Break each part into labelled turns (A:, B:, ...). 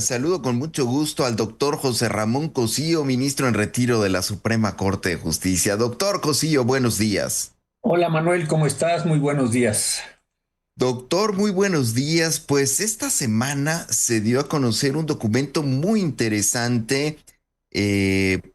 A: Saludo con mucho gusto al doctor José Ramón Cosío, ministro en retiro de la Suprema Corte de Justicia. Doctor Cosío, buenos días.
B: Hola Manuel, ¿cómo estás? Muy buenos días.
A: Doctor, muy buenos días. Pues esta semana se dio a conocer un documento muy interesante,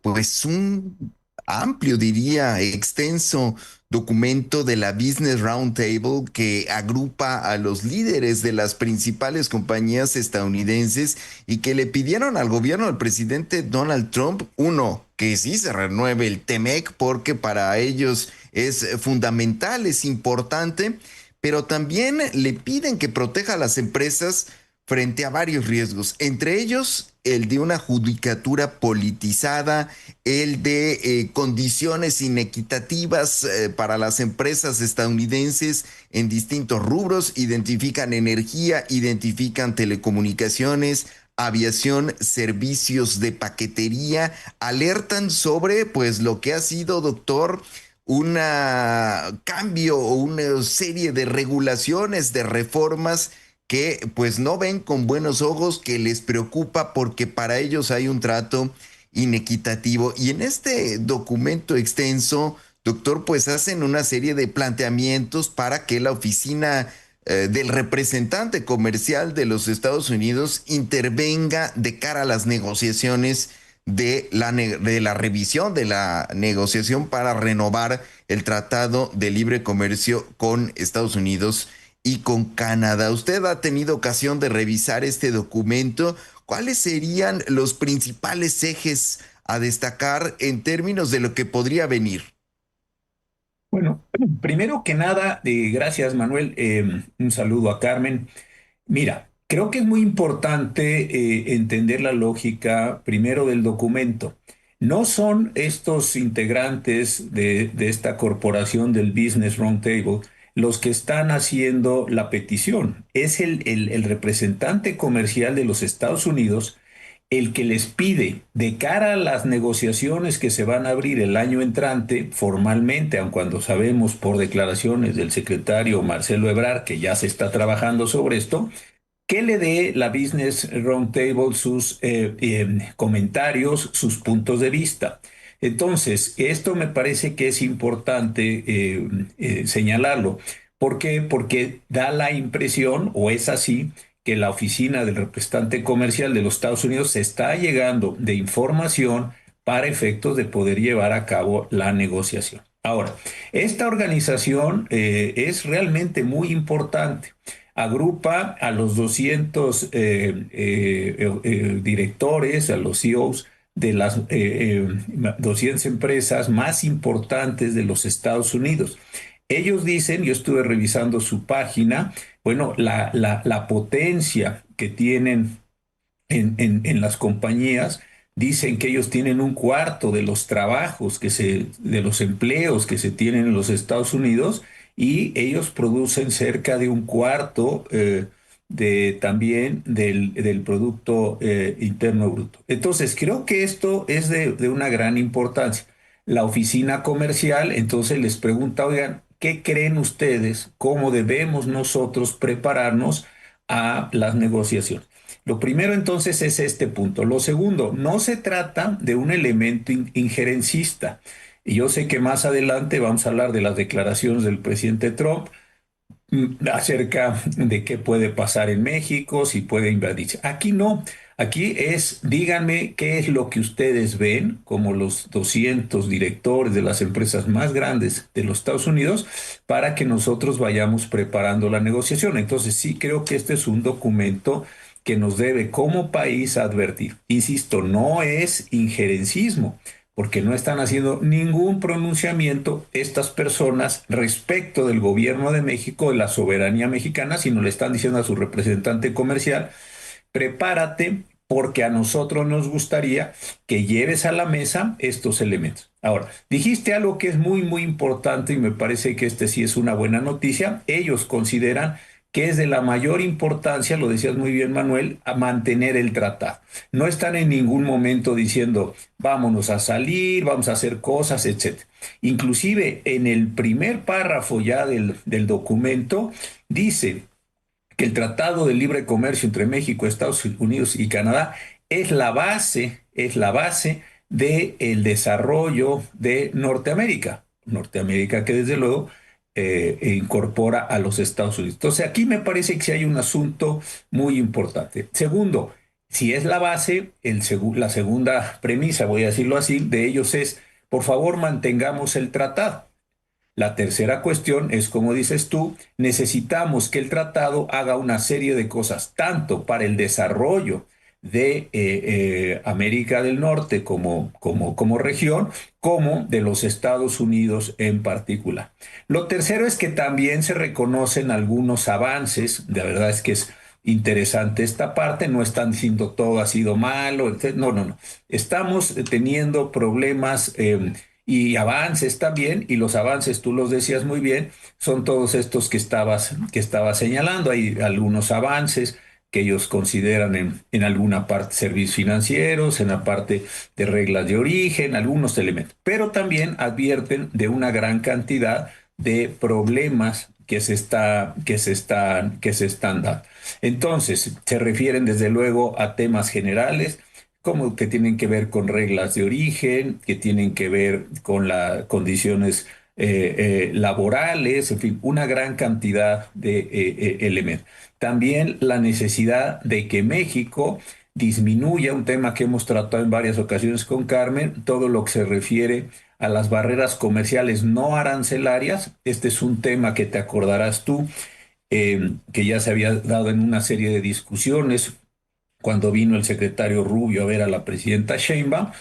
A: pues un amplio, diría, extenso documento de la Business Roundtable que agrupa a los líderes de las principales compañías estadounidenses y que le pidieron al gobierno del presidente Donald Trump, uno, que sí se renueve el TEMEC porque para ellos es fundamental, es importante, pero también le piden que proteja a las empresas frente a varios riesgos, entre ellos el de una judicatura politizada, el de condiciones inequitativas para las empresas estadounidenses en distintos rubros, identifican energía, identifican telecomunicaciones, aviación, servicios de paquetería, alertan sobre pues lo que ha sido, doctor, un cambio o una serie de regulaciones, de reformas que pues no ven con buenos ojos, que les preocupa porque para ellos hay un trato inequitativo. Y en este documento extenso, doctor, pues hacen una serie de planteamientos para que la oficina del representante comercial de los Estados Unidos intervenga de cara a las negociaciones de la revisión de la negociación para renovar el Tratado de Libre Comercio con Estados Unidos y con Canadá. ¿Usted ha tenido ocasión de revisar este documento? ¿Cuáles serían los principales ejes a destacar en términos de lo que podría venir?
B: Bueno, primero que nada, gracias Manuel, un saludo a Carmen. Mira, creo que es muy importante entender la lógica primero del documento. No son estos integrantes de esta corporación del Business Roundtable los que están haciendo la petición. Es el representante comercial de los Estados Unidos el que les pide de cara a las negociaciones que se van a abrir el año entrante formalmente, aun cuando sabemos por declaraciones del secretario Marcelo Ebrard que ya se está trabajando sobre esto, que le dé la Business Roundtable sus comentarios, sus puntos de vista. Entonces, esto me parece que es importante señalarlo. ¿Por qué? Porque da la impresión, o es así, que la oficina del representante comercial de los Estados Unidos se está llegando de información para efectos de poder llevar a cabo la negociación. Ahora, esta organización es realmente muy importante. Agrupa a los 200 directores, a los CEOs de las 200 empresas más importantes de los Estados Unidos. Ellos dicen, yo estuve revisando su página, bueno, la potencia que tienen en las compañías, dicen que ellos tienen un cuarto de los trabajos de los empleos que se tienen en los Estados Unidos y ellos producen cerca de un cuarto también del Producto Interno Bruto. Entonces, creo que esto es de una gran importancia. La oficina comercial entonces les pregunta, oigan, ¿qué creen ustedes? ¿Cómo debemos nosotros prepararnos a las negociaciones? Lo primero entonces es este punto. Lo segundo, no se trata de un elemento injerencista. Y yo sé que más adelante vamos a hablar de las declaraciones del presidente Trump acerca de qué puede pasar en México, si puede invadirse. Aquí no, aquí es, díganme qué es lo que ustedes ven como los 200 directores de las empresas más grandes de los Estados Unidos para que nosotros vayamos preparando la negociación. Entonces sí creo que este es un documento que nos debe como país advertir. Insisto, no es injerencismo porque no están haciendo ningún pronunciamiento estas personas respecto del gobierno de México, de la soberanía mexicana, sino le están diciendo a su representante comercial, prepárate porque a nosotros nos gustaría que lleves a la mesa estos elementos. Ahora, dijiste algo que es muy, muy importante y me parece que este sí es una buena noticia. Ellos consideran que es de la mayor importancia, lo decías muy bien Manuel, a mantener el tratado. No están en ningún momento diciendo vámonos a salir, vamos a hacer cosas, etcétera. Inclusive en el primer párrafo ya del documento dice que el Tratado de Libre Comercio entre México, Estados Unidos y Canadá es la base del desarrollo de Norteamérica. Norteamérica que desde luego incorpora a los Estados Unidos. Entonces aquí me parece que sí hay un asunto muy importante. Segundo, si es la base, la segunda premisa, voy a decirlo así, de ellos es, por favor, mantengamos el tratado. La tercera cuestión es, como dices tú, necesitamos que el tratado haga una serie de cosas, tanto para el desarrollo de América del Norte como región, como de los Estados Unidos en particular. Lo tercero es que también se reconocen algunos avances, de verdad es que es interesante esta parte, no están diciendo todo ha sido malo, no, no, no. Estamos teniendo problemas y avances también, y los avances, tú los decías muy bien, son todos estos que estabas señalando. Hay algunos avances que ellos consideran en alguna parte servicios financieros, en la parte de reglas de origen, algunos elementos, pero también advierten de una gran cantidad de problemas que se están dando. Entonces, se refieren desde luego a temas generales, como que tienen que ver con reglas de origen, que tienen que ver con las condiciones laborales, en fin, una gran cantidad de elementos. También la necesidad de que México disminuya, un tema que hemos tratado en varias ocasiones con Carmen, todo lo que se refiere a las barreras comerciales no arancelarias. Este es un tema que te acordarás tú, que ya se había dado en una serie de discusiones cuando vino el secretario Rubio a ver a la presidenta Sheinbaum.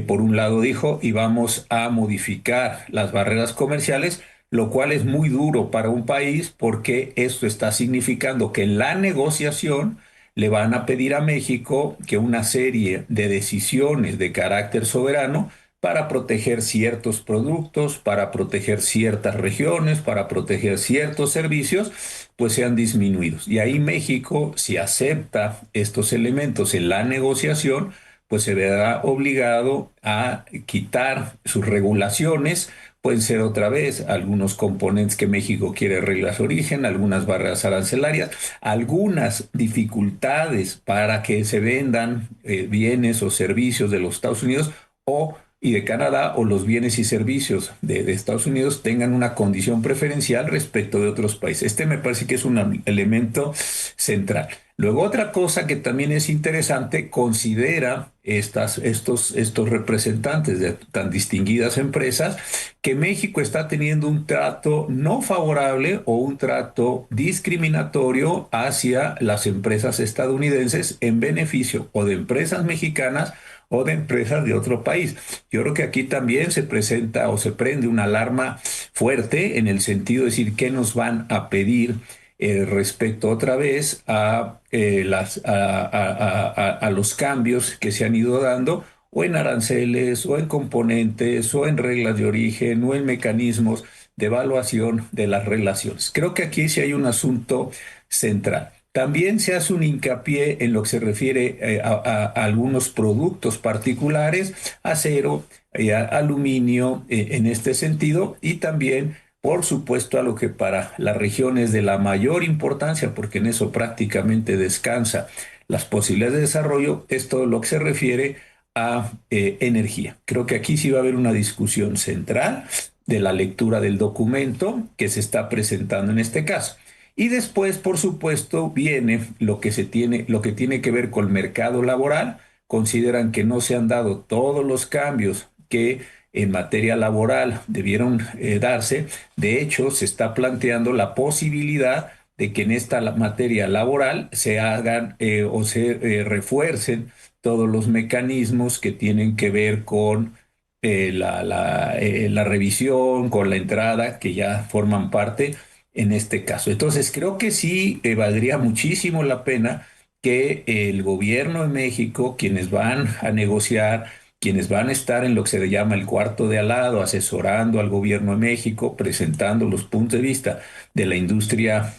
B: Por un lado dijo, y vamos a modificar las barreras comerciales, lo cual es muy duro para un país porque esto está significando que en la negociación le van a pedir a México que una serie de decisiones de carácter soberano para proteger ciertos productos, para proteger ciertas regiones, para proteger ciertos servicios, pues sean disminuidos. Y ahí México, si acepta estos elementos en la negociación, pues se verá obligado a quitar sus regulaciones. Pueden ser otra vez algunos componentes que México quiere reglas de origen, algunas barreras arancelarias, algunas dificultades para que se vendan bienes o servicios de los Estados Unidos o y de Canadá, o los bienes y servicios de Estados Unidos tengan una condición preferencial respecto de otros países. Este me parece que es un elemento central. Luego, otra cosa que también es interesante, considera estos representantes de tan distinguidas empresas que México está teniendo un trato no favorable o un trato discriminatorio hacia las empresas estadounidenses en beneficio o de empresas mexicanas o de empresas de otro país. Yo creo que aquí también se presenta o se prende una alarma fuerte en el sentido de decir qué nos van a pedir respecto otra vez a los cambios que se han ido dando o en aranceles o en componentes o en reglas de origen o en mecanismos de evaluación de las relaciones. Creo que aquí sí hay un asunto central. También se hace un hincapié en lo que se refiere a algunos productos particulares, acero, aluminio, en este sentido, y también, por supuesto, a lo que para las regiones de la mayor importancia, porque en eso prácticamente descansa las posibilidades de desarrollo, es todo lo que se refiere a energía. Creo que aquí sí va a haber una discusión central de la lectura del documento que se está presentando en este caso. Y después, por supuesto, viene lo que tiene que ver con el mercado laboral. Consideran que no se han dado todos los cambios que en materia laboral debieron darse. De hecho, se está planteando la posibilidad de que en esta materia laboral se hagan o se refuercen todos los mecanismos que tienen que ver con la revisión, con la entrada, que ya forman parte en este caso. Entonces, creo que sí valdría muchísimo la pena que el gobierno de México, quienes van a negociar, quienes van a estar en lo que se le llama el cuarto de al lado, asesorando al gobierno de México, presentando los puntos de vista de la industria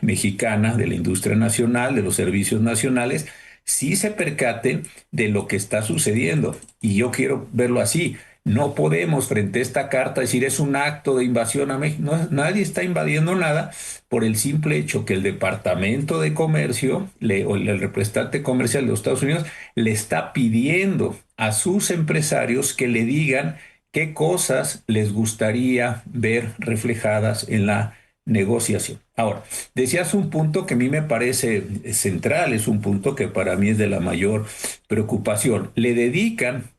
B: mexicana, de la industria nacional, de los servicios nacionales, sí se percaten de lo que está sucediendo. Y yo quiero verlo así. No podemos frente a esta carta decir es un acto de invasión a México. No, nadie está invadiendo nada por el simple hecho que el Departamento de Comercio o el representante comercial de los Estados Unidos le está pidiendo a sus empresarios que le digan qué cosas les gustaría ver reflejadas en la negociación. Ahora, decías un punto que a mí me parece central, es un punto que para mí es de la mayor preocupación. Le dedican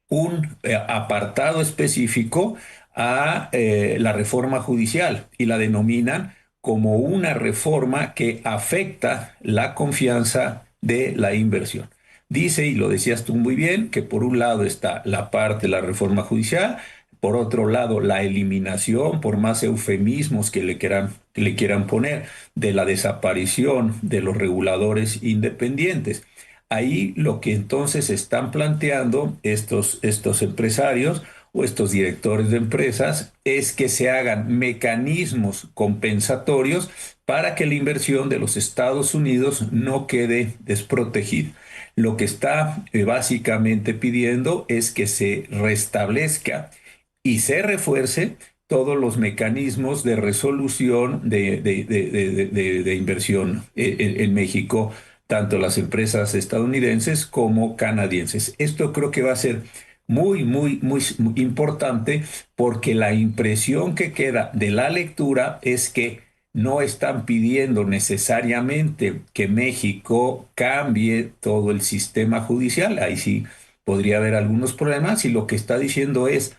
B: un apartado específico a la reforma judicial y la denominan como una reforma que afecta la confianza de la inversión. Dice, y lo decías tú muy bien, que por un lado está la parte de la reforma judicial, por otro lado la eliminación, por más eufemismos que le quieran poner, de la desaparición de los reguladores independientes. Ahí lo que entonces están planteando estos empresarios o estos directores de empresas es que se hagan mecanismos compensatorios para que la inversión de los Estados Unidos no quede desprotegida. Lo que está básicamente pidiendo es que se restablezca y se refuerce todos los mecanismos de resolución de inversión en México, tanto las empresas estadounidenses como canadienses. Esto creo que va a ser muy importante porque la impresión que queda de la lectura es que no están pidiendo necesariamente que México cambie todo el sistema judicial. Ahí sí podría haber algunos problemas y lo que está diciendo es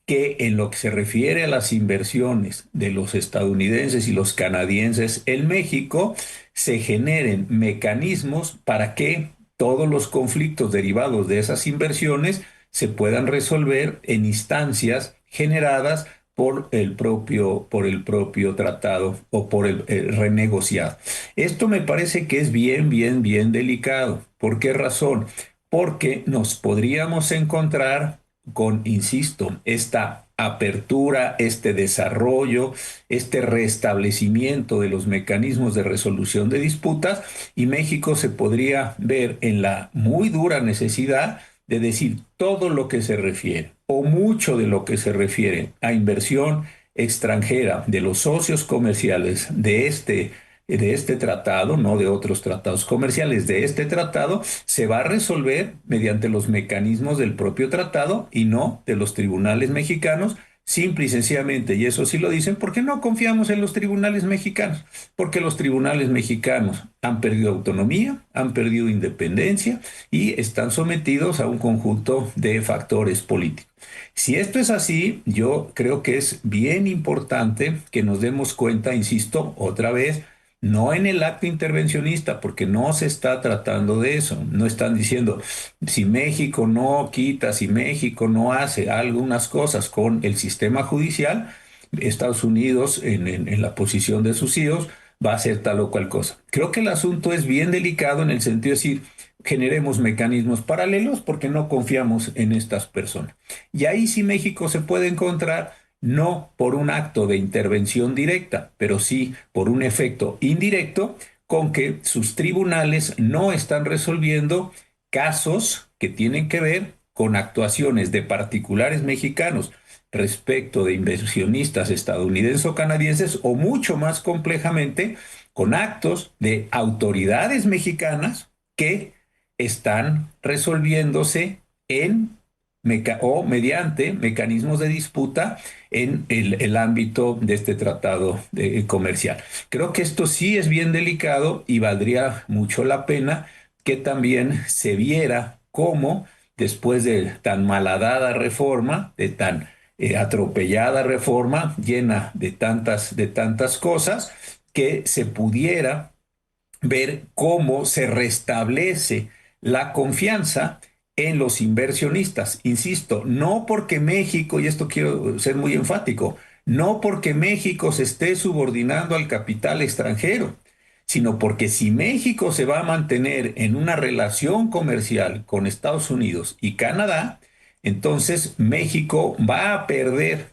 B: que en lo que se refiere a las inversiones de los estadounidenses y los canadienses en México, se generen mecanismos para que todos los conflictos derivados de esas inversiones se puedan resolver en instancias generadas por el propio tratado o por el renegociado. Esto me parece que es bien delicado. ¿Por qué razón? Porque nos podríamos encontrar con, insisto, esta apertura, este desarrollo, este restablecimiento de los mecanismos de resolución de disputas, y México se podría ver en la muy dura necesidad de decir todo lo que se refiere o mucho de lo que se refiere a inversión extranjera de los socios comerciales de este tratado, no de otros tratados comerciales, de este tratado, se va a resolver mediante los mecanismos del propio tratado y no de los tribunales mexicanos, simple y sencillamente, y eso sí lo dicen, porque no confiamos en los tribunales mexicanos, porque los tribunales mexicanos han perdido autonomía, han perdido independencia y están sometidos a un conjunto de factores políticos. Si esto es así, yo creo que es bien importante que nos demos cuenta, insisto, otra vez, no en el acto intervencionista, porque no se está tratando de eso. No están diciendo, si México no quita, si México no hace algunas cosas con el sistema judicial, Estados Unidos, en la posición de sus hijos, va a hacer tal o cual cosa. Creo que el asunto es bien delicado en el sentido de decir, generemos mecanismos paralelos porque no confiamos en estas personas. Y ahí sí México se puede encontrar no por un acto de intervención directa, pero sí por un efecto indirecto con que sus tribunales no están resolviendo casos que tienen que ver con actuaciones de particulares mexicanos respecto de inversionistas estadounidenses o canadienses, o mucho más complejamente con actos de autoridades mexicanas que están resolviéndose o mediante mecanismos de disputa en el ámbito de este tratado comercial. Creo que esto sí es bien delicado y valdría mucho la pena que también se viera cómo después de tan malhadada reforma, de tan atropellada reforma, llena de tantas cosas, que se pudiera ver cómo se restablece la confianza en los inversionistas. Insisto, no porque México, y esto quiero ser muy enfático, no porque México se esté subordinando al capital extranjero, sino porque si México se va a mantener en una relación comercial con Estados Unidos y Canadá, entonces México va a perder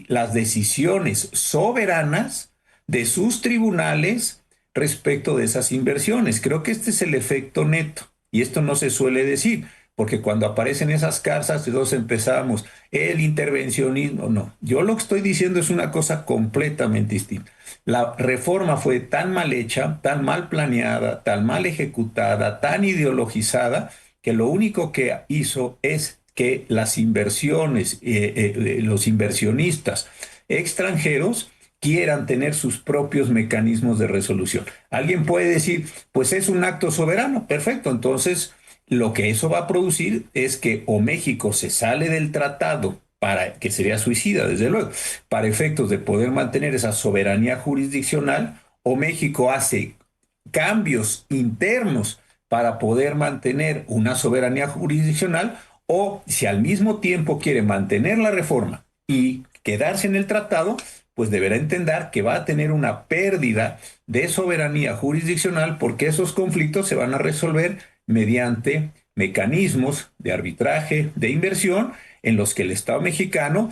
B: las decisiones soberanas de sus tribunales respecto de esas inversiones. Creo que este es el efecto neto y esto no se suele decir, porque cuando aparecen esas cartas, entonces empezamos el intervencionismo. No, yo lo que estoy diciendo es una cosa completamente distinta. La reforma fue tan mal hecha, tan mal planeada, tan mal ejecutada, tan ideologizada, que lo único que hizo es que las inversiones, los inversionistas extranjeros quieran tener sus propios mecanismos de resolución. Alguien puede decir, pues es un acto soberano, perfecto, entonces lo que eso va a producir es que o México se sale del tratado para que sería suicida, desde luego, para efectos de poder mantener esa soberanía jurisdiccional, o México hace cambios internos para poder mantener una soberanía jurisdiccional, o si al mismo tiempo quiere mantener la reforma y quedarse en el tratado, pues deberá entender que va a tener una pérdida de soberanía jurisdiccional, porque esos conflictos se van a resolver mediante mecanismos de arbitraje, de inversión, en los que el Estado mexicano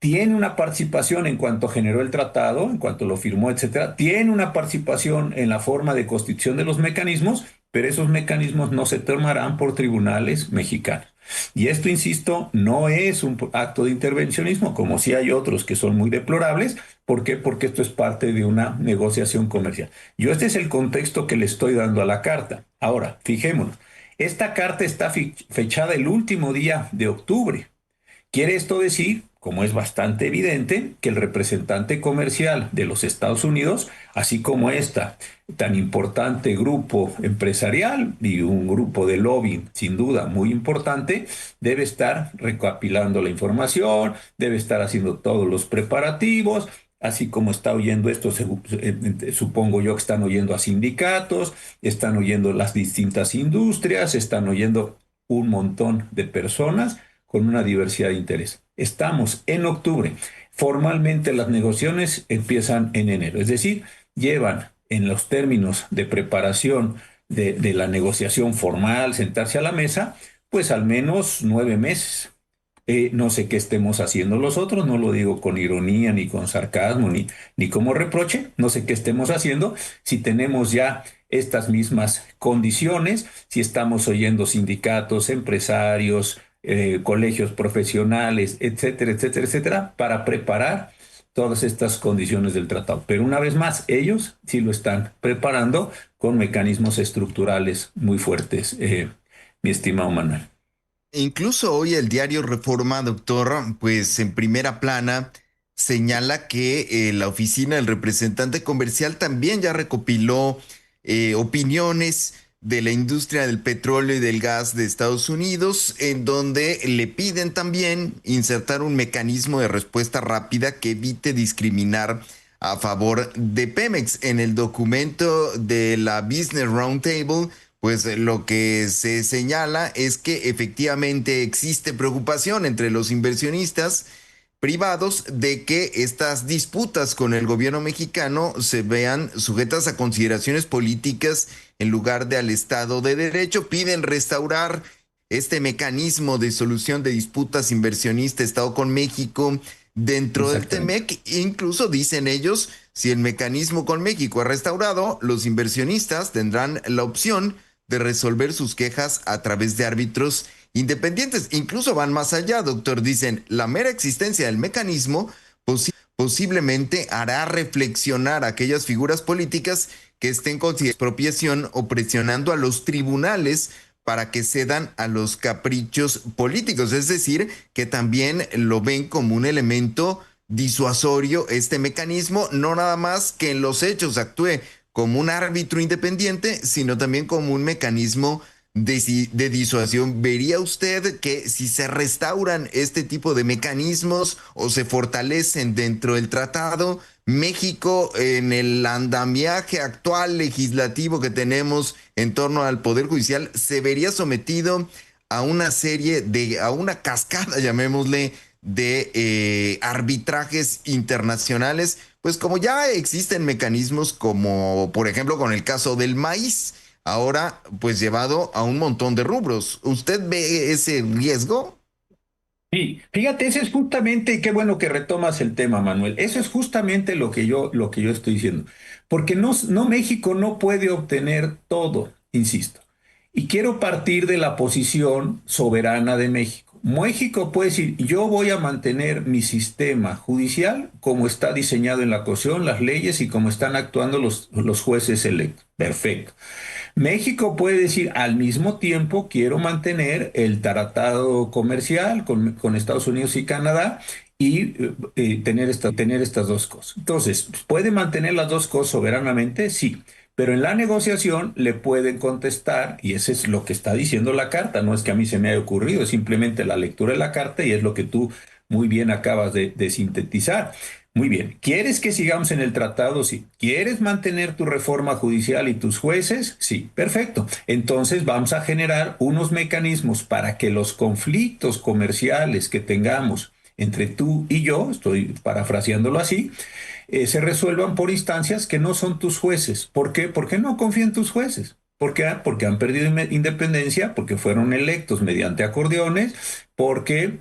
B: tiene una participación en cuanto generó el tratado, en cuanto lo firmó, etcétera, tiene una participación en la forma de constitución de los mecanismos, pero esos mecanismos no se tomarán por tribunales mexicanos. Y esto, insisto, no es un acto de intervencionismo, como sí hay otros que son muy deplorables. ¿Por qué? Porque esto es parte de una negociación comercial. Yo este es el contexto que le estoy dando a la carta. Ahora, fijémonos, esta carta está fechada el último día de octubre. Quiere esto decir, como es bastante evidente, que el representante comercial de los Estados Unidos, así como esta tan importante grupo empresarial y un grupo de lobby sin duda muy importante, debe estar recopilando la información, debe estar haciendo todos los preparativos, así como está oyendo esto, supongo yo que están oyendo a sindicatos, están oyendo las distintas industrias, están oyendo un montón de personas con una diversidad de interés. Estamos en octubre. Formalmente las negociaciones empiezan en enero, es decir, llevan en los términos de preparación de la negociación formal, sentarse a la mesa, pues al menos 9 meses. No sé qué estemos haciendo los otros, no lo digo con ironía, ni con sarcasmo, ni como reproche, no sé qué estemos haciendo, si tenemos ya estas mismas condiciones, si estamos oyendo sindicatos, empresarios, colegios profesionales, etcétera, etcétera, etcétera, para preparar todas estas condiciones del tratado. Pero una vez más, ellos sí lo están preparando con mecanismos estructurales muy fuertes, mi estimado Manuel.
A: Incluso hoy el diario Reforma, doctor, pues en primera plana señala que la oficina del representante comercial también ya recopiló opiniones de la industria del petróleo y del gas de Estados Unidos, en donde le piden también insertar un mecanismo de respuesta rápida que evite discriminar a favor de Pemex. En el documento de la Business Roundtable, pues lo que se señala es que efectivamente existe preocupación entre los inversionistas privados de que estas disputas con el gobierno mexicano se vean sujetas a consideraciones políticas en lugar de al Estado de Derecho. Piden restaurar este mecanismo de solución de disputas inversionista-Estado con México dentro del
B: Exactamente.
A: TEMEC. Incluso dicen ellos, si el mecanismo con México es restaurado, los inversionistas tendrán la opción de resolver sus quejas a través de árbitros independientes. Incluso van más allá, doctor. Dicen, la mera existencia del mecanismo posiblemente hará reflexionar a aquellas figuras políticas que estén con expropiación o presionando a los tribunales para que cedan a los caprichos políticos. Es decir, que también lo ven como un elemento disuasorio este mecanismo, no nada más que en los hechos actúe como un árbitro independiente, sino también como un mecanismo de disuasión. ¿Vería usted que si se restauran este tipo de mecanismos o se fortalecen dentro del tratado, México en el andamiaje actual legislativo que tenemos en torno al Poder Judicial se vería sometido a una serie a una cascada, llamémosle, de arbitrajes internacionales, pues como ya existen mecanismos como, por ejemplo, con el caso del maíz, ahora pues llevado a un montón de rubros? ¿Usted ve ese riesgo?
B: Sí, fíjate, ese es justamente, y qué bueno que retomas el tema, Manuel. Eso es justamente lo que yo estoy diciendo. Porque no, México no puede obtener todo, insisto. Y quiero partir de la posición soberana de México. México puede decir, yo voy a mantener mi sistema judicial como está diseñado en la Constitución, las leyes y como están actuando los jueces electos. Perfecto. México puede decir, al mismo tiempo, quiero mantener el tratado comercial con Estados Unidos y Canadá y tener estas dos cosas. Entonces, ¿puede mantener las dos cosas soberanamente? Sí. Pero en la negociación le pueden contestar, y eso es lo que está diciendo la carta, no es que a mí se me haya ocurrido, es simplemente la lectura de la carta y es lo que tú muy bien acabas de sintetizar. Muy bien, ¿quieres que sigamos en el tratado? Sí. ¿Quieres mantener tu reforma judicial y tus jueces? Sí, perfecto. Entonces vamos a generar unos mecanismos para que los conflictos comerciales que tengamos entre tú y yo, estoy parafraseándolo así, se resuelvan por instancias que no son tus jueces. ¿Por qué? Porque no confío en tus jueces. ¿Por qué? Porque han perdido independencia, porque fueron electos mediante acordeones, porque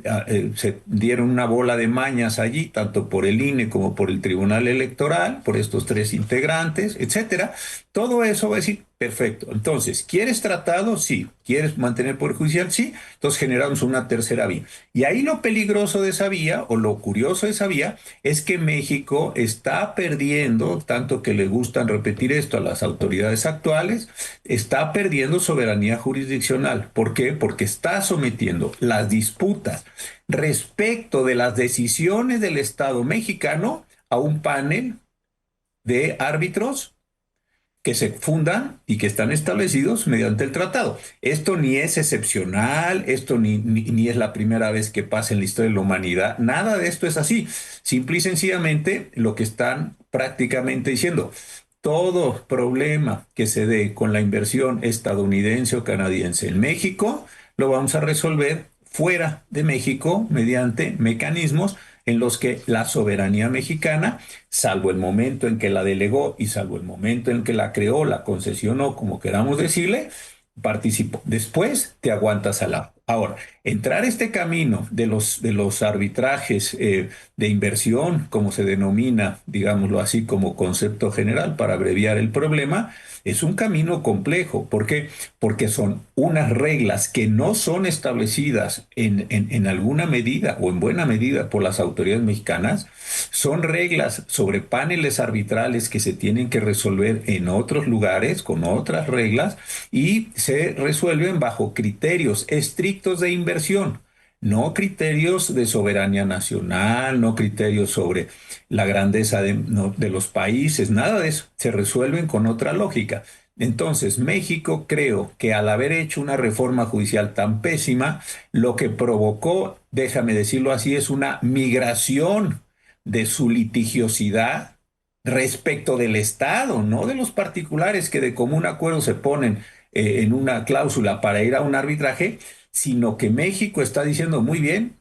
B: se dieron una bola de mañas allí, tanto por el INE como por el Tribunal Electoral, por estos tres integrantes, etcétera. Todo eso va a decir, perfecto. Entonces, ¿quieres tratado? Sí. ¿Quieres mantener poder judicial? Sí. Entonces generamos una tercera vía. Y ahí lo peligroso de esa vía, o lo curioso de esa vía, es que México está perdiendo, tanto que le gustan repetir esto a las autoridades actuales, está perdiendo soberanía jurisdiccional. ¿Por qué? Porque está sometiendo las disputas respecto de las decisiones del Estado mexicano a un panel de árbitros que se fundan y que están establecidos mediante el tratado. Esto ni es excepcional, esto ni es la primera vez que pasa en la historia de la humanidad, nada de esto es así. Simple y sencillamente lo que están prácticamente diciendo, todo problema que se dé con la inversión estadounidense o canadiense en México, lo vamos a resolver fuera de México mediante mecanismos en los que la soberanía mexicana, salvo el momento en que la delegó y salvo el momento en que la creó, la concesionó, como queramos decirle, participó. Después te aguantas al lado. Ahora, entrar este camino de los arbitrajes de inversión, como se denomina, digámoslo así, como concepto general para abreviar el problema, es un camino complejo. ¿Por qué? Porque son unas reglas que no son establecidas en alguna medida o en buena medida por las autoridades mexicanas. Son reglas sobre paneles arbitrales que se tienen que resolver en otros lugares con otras reglas y se resuelven bajo criterios estrictos de inversión. No criterios de soberanía nacional, no criterios sobre la grandeza de los países, nada de eso. Se resuelven con otra lógica. Entonces, México creo que al haber hecho una reforma judicial tan pésima, lo que provocó, déjame decirlo así, es una migración de su litigiosidad respecto del Estado, no de los particulares que de común acuerdo se ponen en una cláusula para ir a un arbitraje, sino que México está diciendo muy bien,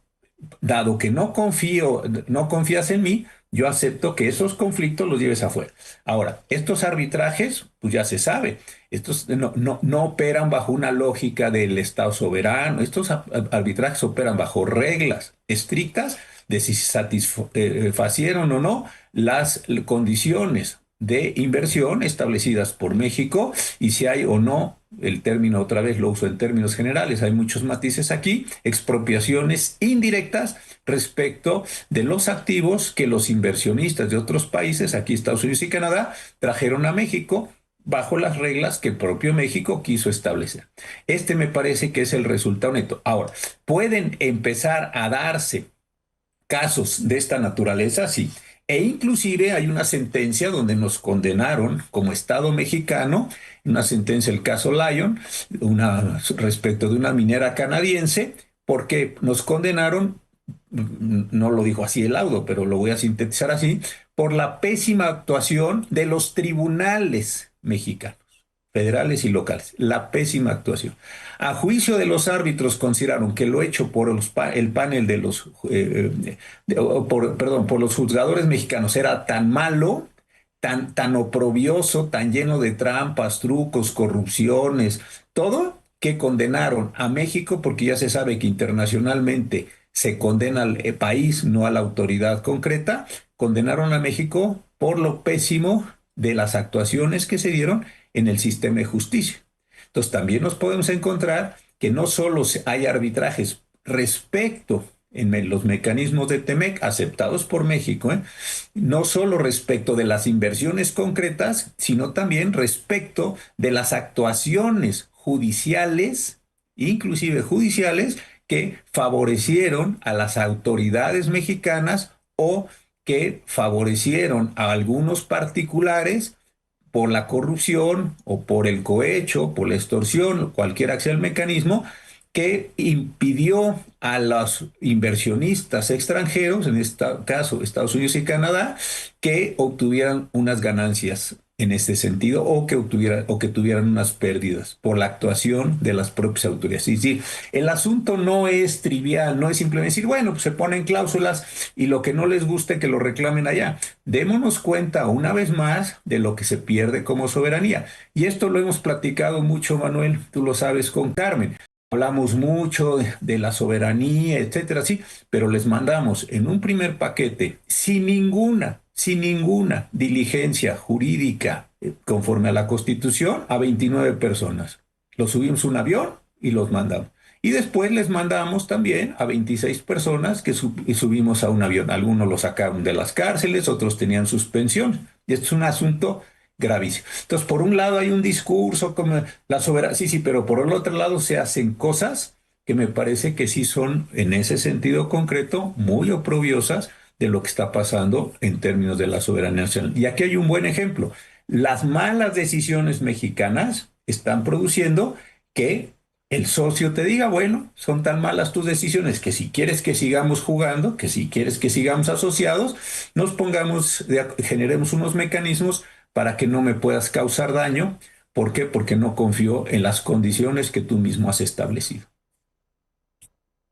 B: dado que no confío, no confías en mí, yo acepto que esos conflictos los lleves afuera. Ahora, estos arbitrajes, pues ya se sabe, estos no operan bajo una lógica del Estado soberano, estos arbitrajes operan bajo reglas estrictas de si satisfacieron o no las condiciones de inversión establecidas por México y si hay o no, el término otra vez lo uso en términos generales, hay muchos matices aquí, expropiaciones indirectas respecto de los activos que los inversionistas de otros países, aquí Estados Unidos y Canadá, trajeron a México bajo las reglas que el propio México quiso establecer. Este me parece que es el resultado neto. Ahora, ¿pueden empezar a darse casos de esta naturaleza? Sí. E inclusive hay una sentencia donde nos condenaron como Estado mexicano, una sentencia del caso Lyon, respecto de una minera canadiense, porque nos condenaron, no lo dijo así el laudo, pero lo voy a sintetizar así, por la pésima actuación de los tribunales mexicanos, federales y locales, la pésima actuación. A juicio de los árbitros consideraron que lo hecho por el panel de los, perdón, por los juzgadores mexicanos era tan malo, tan oprobioso, tan lleno de trampas, trucos, corrupciones, todo, que condenaron a México, porque ya se sabe que internacionalmente se condena al país, no a la autoridad concreta, condenaron a México por lo pésimo de las actuaciones que se dieron en el sistema de justicia. Entonces también nos podemos encontrar que no solo hay arbitrajes respecto en los mecanismos de TEMEC aceptados por México, no solo respecto de las inversiones concretas, sino también respecto de las actuaciones judiciales, inclusive judiciales, que favorecieron a las autoridades mexicanas o que favorecieron a algunos particulares por la corrupción o por el cohecho, por la extorsión, cualquiera que sea el mecanismo, que impidió a los inversionistas extranjeros, en este caso Estados Unidos y Canadá, que obtuvieran unas ganancias en este sentido o que tuvieran unas pérdidas por la actuación de las propias autoridades. Es decir, el asunto no es trivial, no es simplemente decir, bueno, pues se ponen cláusulas y lo que no les guste que lo reclamen allá. Démonos cuenta una vez más de lo que se pierde como soberanía. Y esto lo hemos platicado mucho, Manuel, tú lo sabes, con Carmen. Hablamos mucho de la soberanía, etcétera, sí, pero les mandamos en un primer paquete sin ninguna diligencia jurídica conforme a la Constitución a 29 personas. Los subimos a un avión y los mandamos. Y después les mandamos también a 26 personas que subimos a un avión. Algunos los sacaron de las cárceles, otros tenían suspensión. Y esto es un asunto gravísimo. Entonces, por un lado hay un discurso como la soberanía, sí, sí, pero por el otro lado se hacen cosas que me parece que sí son, en ese sentido concreto, muy oprobiosas de lo que está pasando en términos de la soberanía nacional. Y aquí hay un buen ejemplo. Las malas decisiones mexicanas están produciendo que el socio te diga, bueno, son tan malas tus decisiones que si quieres que sigamos jugando, que si quieres que sigamos asociados, nos pongamos, generemos unos mecanismos para que no me puedas causar daño. ¿Por qué? Porque no confío en las condiciones que tú mismo has establecido.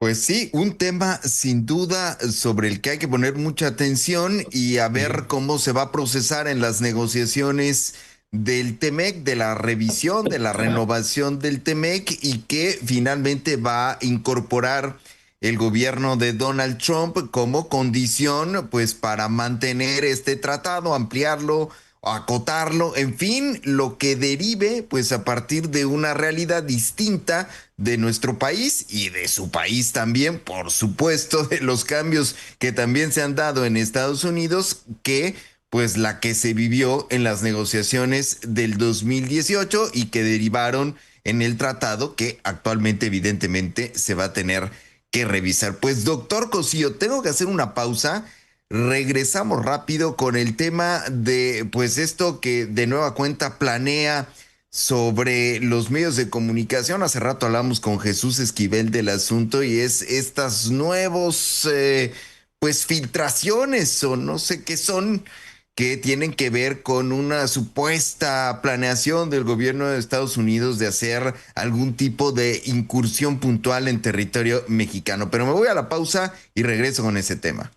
A: Pues sí, un tema sin duda sobre el que hay que poner mucha atención y a ver cómo se va a procesar en las negociaciones del TEMEC, de la revisión, de la renovación del TEMEC y que finalmente va a incorporar el gobierno de Donald Trump como condición, pues para mantener este tratado, ampliarlo, acotarlo, en fin, lo que derive, pues a partir de una realidad distinta de nuestro país y de su país también, por supuesto, de los cambios que también se han dado en Estados Unidos, que pues la que se vivió en las negociaciones del 2018 y que derivaron en el tratado que actualmente evidentemente se va a tener que revisar. Pues doctor Cosío, tengo que hacer una pausa. Regresamos rápido con el tema de pues esto que de nueva cuenta planea sobre los medios de comunicación. Hace rato hablamos con Jesús Esquivel del asunto y es estas nuevos pues filtraciones o no sé qué son que tienen que ver con una supuesta planeación del gobierno de Estados Unidos de hacer algún tipo de incursión puntual en territorio mexicano. Pero me voy a la pausa y regreso con ese tema.